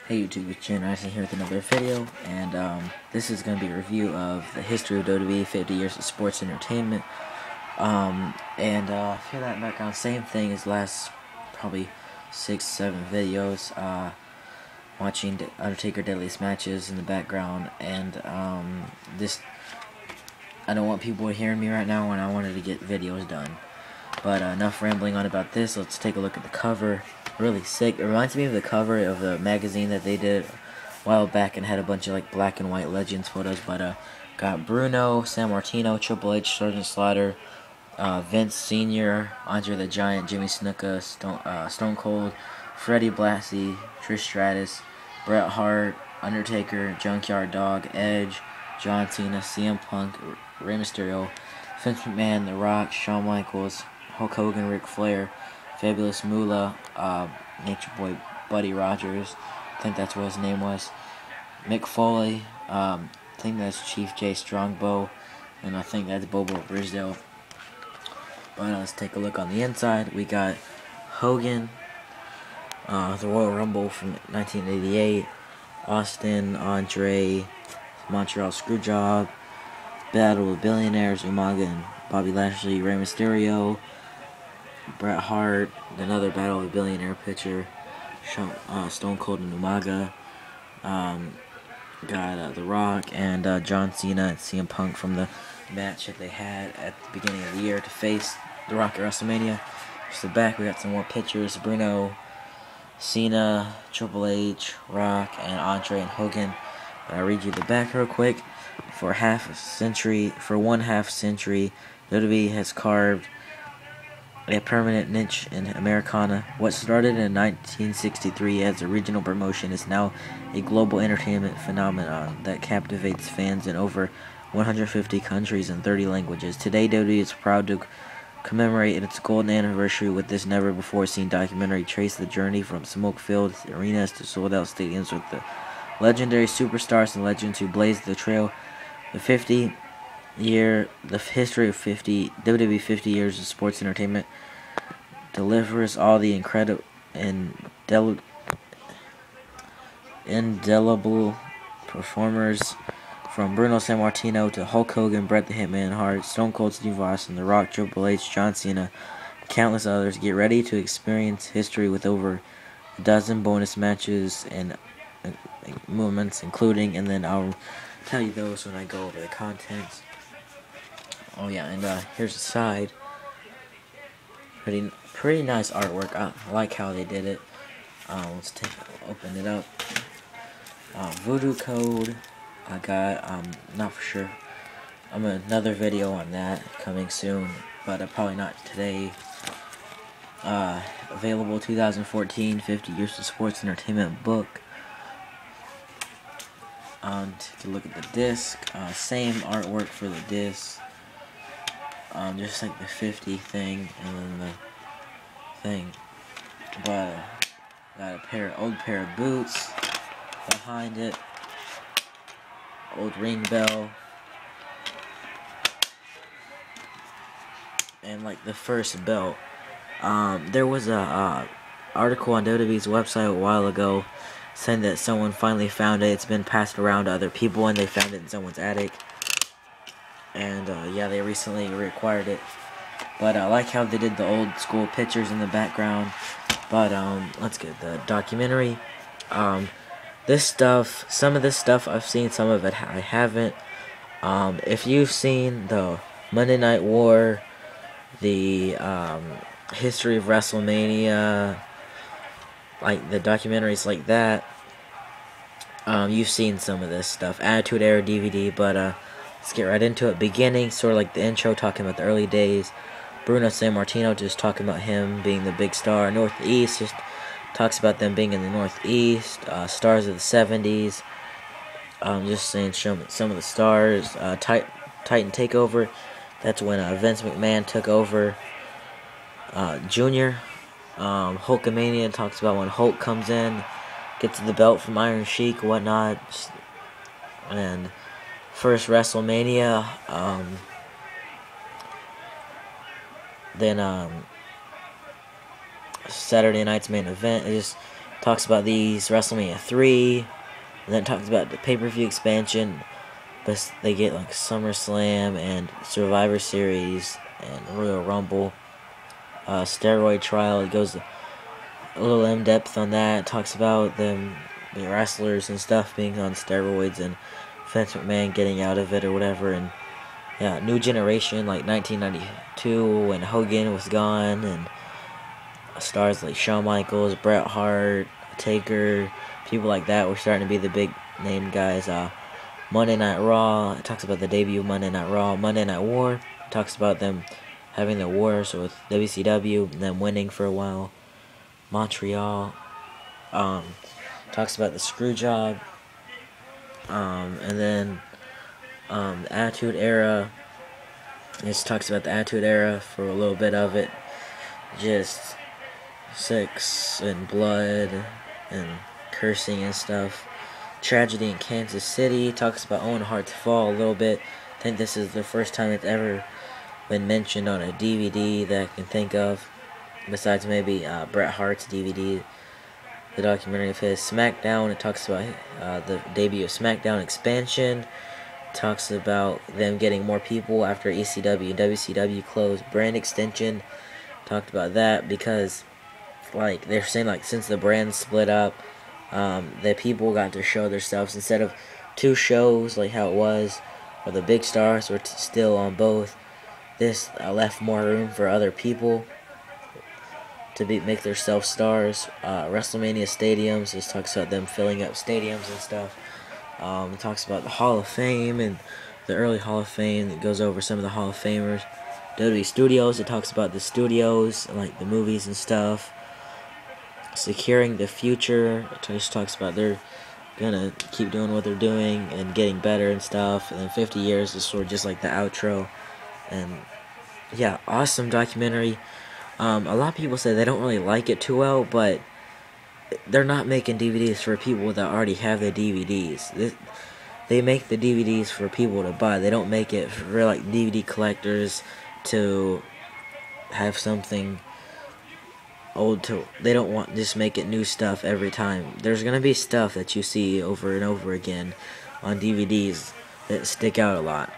Hey YouTube, it's Jen Ryson here with another video, and this is going to be a review of the history of WWE 50 years of sports entertainment. Hear that background, same thing as last probably 6-7 videos, watching the Undertaker Deadliest Matches in the background, and I don't want people hearing me right now when I wanted to get videos done. But enough rambling on about this. Let's take a look at the cover. Really sick. It reminds me of the cover of the magazine that they did a while back and had a bunch of like black and white Legends photos. But got Bruno, Sammartino, Triple H, Sergeant Slaughter, Vince Sr., Andre the Giant, Jimmy Snuka, Stone Cold, Freddie Blassie, Trish Stratus, Bret Hart, Undertaker, Junkyard Dog, Edge, John Cena, CM Punk, Rey Mysterio, Vince McMahon, The Rock, Shawn Michaels, Hulk Hogan, Ric Flair, Fabulous Moolah, Nature Boy Buddy Rogers, I think that's what his name was, Mick Foley, I think that's Chief Jay Strongbow, and I think that's Bobo Brisdale. But let's take a look on the inside. We got Hogan, the Royal Rumble from 1988, Austin, Andre, Montreal Screwjob, Battle of Billionaires, Umaga and Bobby Lashley, Rey Mysterio, Bret Hart, another Battle of Billionaire picture, Stone Cold and Umaga, got The Rock and John Cena and CM Punk from the match that they had at the beginning of the year to face The Rock at WrestleMania. Just the back, we got some more pictures, Bruno, Cena, Triple H, Rock, and Andre and Hogan. But I'll read you the back real quick. For one half century, WWE has carved a permanent niche in Americana. What started in 1963 as a regional promotion is now a global entertainment phenomenon that captivates fans in over 150 countries and 30 languages. Today, WWE is proud to commemorate its golden anniversary with this never-before-seen documentary. Trace the journey from smoke-filled arenas to sold-out stadiums with the legendary superstars and legends who blazed the trail. The history of WWE 50 years of sports entertainment delivers all the incredible indelible performers from Bruno Sammartino to Hulk Hogan, Bret the Hitman Hart, Stone Cold Steve Austin, The Rock, Triple H, John Cena, countless others. Get ready to experience history with over a dozen bonus matches and movements including, and then I'll tell you those when I go over the contents. Oh yeah, and here's the side. Pretty nice artwork. I like how they did it. Let's open it up. Voodoo Code. I got not for sure. Another video on that coming soon, but probably not today. Available 2014 50 Years of Sports Entertainment book. Take a look at the disc. Same artwork for the disc. Just like the 50 thing and then the thing. But got a old pair of boots behind it. Old ring bell. And like the first belt. There was a article on WWE's website a while ago saying that someone finally found it. It's been passed around to other people and they found it in someone's attic. And yeah, they recently reacquired it. But I like how they did the old school pictures in the background. But let's get the documentary. This stuff, some of this stuff I've seen, some of it I haven't. If you've seen the Monday Night War, the history of WrestleMania, like the documentaries like that, you've seen some of this stuff. Attitude Era DVD, but let's get right into it. Beginning, sort of like the intro, talking about the early days. Bruno Sammartino, just talking about him being the big star. Northeast, just talks about them being in the Northeast. Stars of the 70s. Just saying some of the stars. Titan Takeover, that's when Vince McMahon took over. Junior. Hulkamania talks about when Hulk comes in, gets the belt from Iron Sheik, whatnot. And first WrestleMania. Then Saturday night's main event. It just talks about these WrestleMania 3, and then talks about the pay-per-view expansion. But they get like SummerSlam and Survivor Series and Royal Rumble. Steroid trial. It goes a little in depth on that. It talks about them, the wrestlers and stuff being on steroids and Vince McMahon getting out of it or whatever. And yeah, new generation like 1992 when Hogan was gone, and stars like Shawn Michaels, Bret Hart, Taker, people like that were starting to be the big name guys. Monday Night Raw, it talks about the debut of Monday Night Raw. Monday Night War, it talks about them having the war, so with WCW, and them winning for a while. Montreal, talks about the screw job, and then the Attitude Era. This talks about the Attitude Era for a little bit of it. Just sex and blood and cursing and stuff. Tragedy in Kansas City. Talks about Owen Hart's fall a little bit. I think this is the first time it's ever been mentioned on a DVD that I can think of, besides maybe Bret Hart's DVD. The documentary of his SmackDown. It talks about the debut of SmackDown expansion. Talks about them getting more people after ECW and WCW closed. Brand extension. Talked about that because, like, they're saying, like, since the brand split up, that people got to show themselves instead of 2 shows like how it was, where the big stars were still on both. This left more room for other people to make themselves stars. WrestleMania stadiums. This talks about them filling up stadiums and stuff. It talks about the Hall of Fame and the early Hall of Fame. It goes over some of the Hall of Famers. WWE Studios. It talks about the studios, like the movies and stuff. Securing the future. It just talks about they're gonna keep doing what they're doing and getting better and stuff. And then 50 years is sort of just like the outro. And yeah, awesome documentary. A lot of people say they don't really like it too well, but they're not making DVDs for people that already have the DVDs. They make the DVDs for people to buy. They don't make it for like DVD collectors to have something old to. They don't want just make it new stuff every time. There's gonna be stuff that you see over and over again on DVDs that stick out a lot.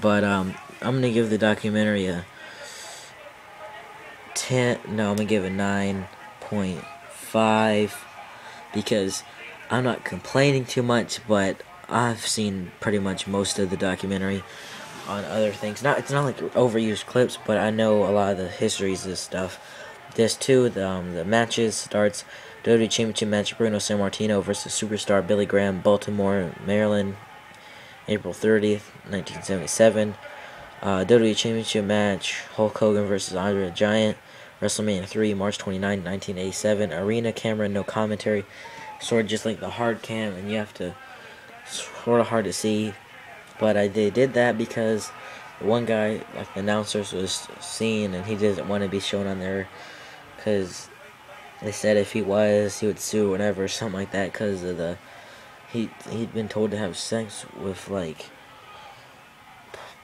But I'm gonna give the documentary a 10. No, I'm gonna give it 9.5 because I'm not complaining too much, but I've seen pretty much most of the documentary on other things. It's not like overused clips, but I know a lot of the histories of this stuff. This too, the matches starts. WWE Championship match: Bruno Sammartino versus Superstar Billy Graham, Baltimore, Maryland, April 30th, 1977. WWE Championship match: Hulk Hogan versus Andre the Giant, WrestleMania 3, March 29, 1987. Arena camera, no commentary, sort of just like the hard cam, and you have to sort of hard to see. But they did that because one guy, like the announcers, was seen, and he didn't want to be shown on there because they said if he was, he would sue or whatever, or something like that, because of the he'd been told to have sex with like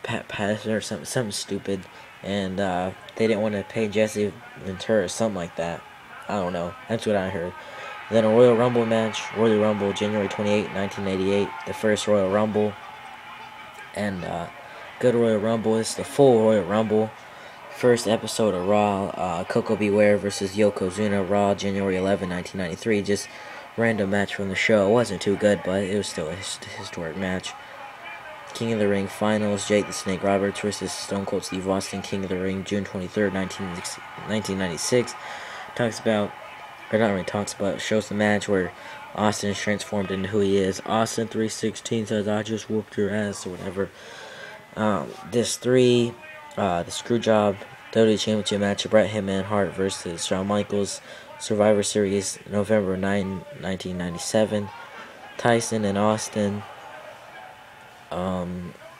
Pat Patterson or something stupid, and they didn't want to pay Jesse Ventura or something like that. I don't know. That's what I heard. Then a Royal Rumble match, Royal Rumble, January 28, 1988, the first Royal Rumble. And good Royal Rumble. It's the full Royal Rumble. First episode of Raw, Coco Beware versus Yokozuna, Raw, January 11, 1993. Just random match from the show. It wasn't too good, but it was still a historic match. King of the Ring Finals, Jake the Snake Roberts versus Stone Cold Steve Austin, King of the Ring, June 23rd, 1996. Talks about, or not really talks about, shows the match where Austin is transformed into who he is. Austin 316 says, "I just whooped your ass," or whatever. This 3, the Screwjob WWE Championship match, Bret Hitman Hart versus Shawn Michaels, Survivor Series, November 9, 1997. Tyson and Austin.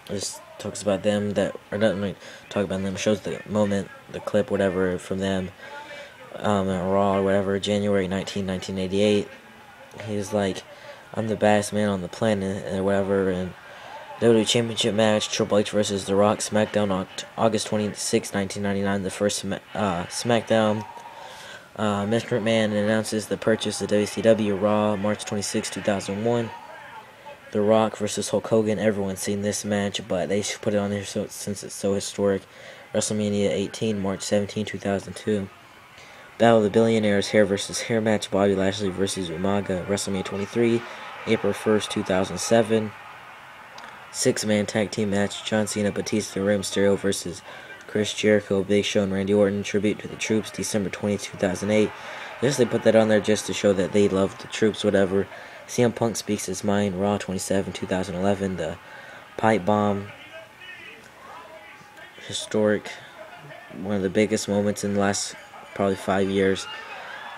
Just talks about them that, or doesn't really talk about them, shows the moment, the clip, whatever, from them, at Raw or whatever, January 19, 1988. He's like, "I'm the baddest man on the planet," and whatever. And WWE Championship match, Triple H versus The Rock, SmackDown on August 26, 1999, the first SmackDown. Mr. McMahon announces the purchase of WCW Raw, March 26, 2001. The Rock versus Hulk Hogan. Everyone's seen this match, but they should put it on there since it's so historic. WrestleMania 18, March 17, 2002. Battle of the Billionaires, hair versus hair match. Bobby Lashley versus Umaga. WrestleMania 23, April 1st, 2007. Six-man tag team match. John Cena, Batista, Rey Mysterio versus Chris Jericho, Big Show, and Randy Orton. Tribute to the Troops, December 20, 2008. Just they put that on there just to show that they love the Troops, whatever. CM Punk speaks his mind, Raw 27, 2011. The pipe bomb, historic, one of the biggest moments in the last probably 5 years.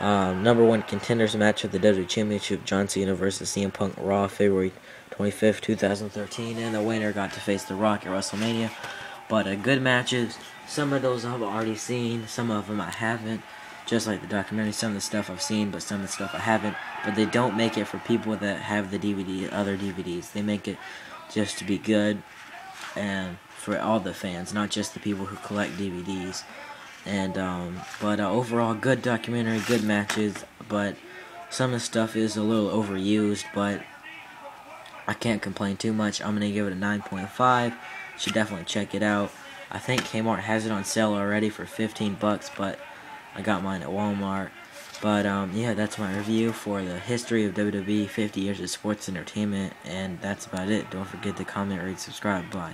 Number one contenders match of the WWE Championship, John Cena versus CM Punk, Raw, February 25th, 2013, and the winner got to face The Rock at WrestleMania. But good matches. Some of those I've already seen, some of them I haven't. Just like the documentary, some of the stuff I've seen, but some of the stuff I haven't. But they don't make it for people that have the DVD, other DVDs. They make it just to be good and for all the fans, not just the people who collect DVDs. And but overall, good documentary, good matches. But some of the stuff is a little overused, but I can't complain too much. I'm gonna give it a 9.5. Should definitely check it out. I think Kmart has it on sale already for $15, but I got mine at Walmart. But yeah, that's my review for the history of WWE, 50 years of sports entertainment, and that's about it. Don't forget to comment, rate, subscribe. Bye.